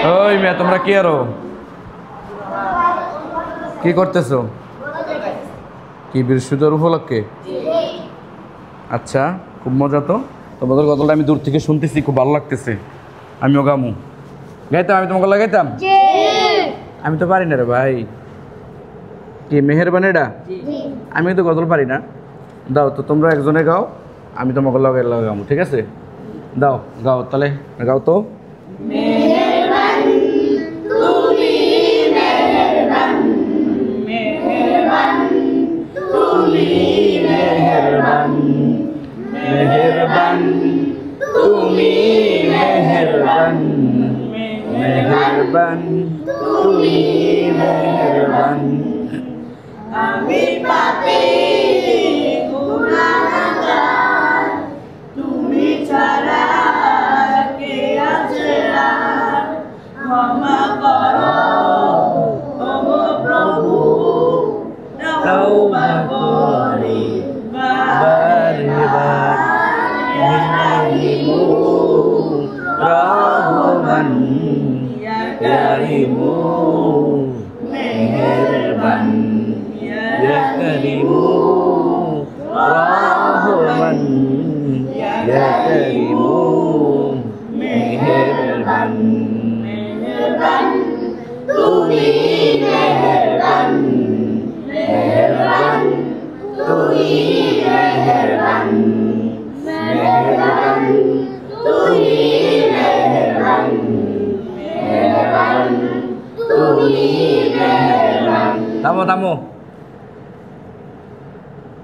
ওই মেয়ে তোমরা কি আরো কি করতেছো? কি বৃহস্পতিবার উপলক্ষে? আচ্ছা, খুব মজা তো। তোমাদের গতটা আমি দূর থেকে শুনতেছি, খুব ভালো লাগতেছে। আমিও গামু গাইতাম, আমি তোমাকে লাগাইতাম। আমি তো পারি না রে ভাই। কি মেহেরবানি এটা? আমি তো গজল পারি না। দাও তো, তোমরা একজনে গাও, আমি তোমাকে লাগাবো, ঠিক আছে? দাও গাও তাহলে, গাও তো। মেহেরবান তুমি, মেহেরবান মেহেরবান তুমি, মেহেরবান মেহেরবান তুমি, মেহেরবান মেহেরবান তুমি, মেহেরবান। আমি পাপী গুনাহগার, তুমি ছাড়া কে আছে আর? ক্ষমা করো ওগো প্রভু, তওবা করি বারে বারে। রাহিমু রহমান ইয়া কারিমু মেহেরবান ইয়া কারিমু রহমান ইয়া কারিমু মেহেরবান। মেহেরবান তুমি, মেহেরবান মেহেরবান তুমি, মেহেরবান মেহেরবান তুমি, মেহেরবান মেহেরবান তুমি, মেহেরবান। থামো থামো।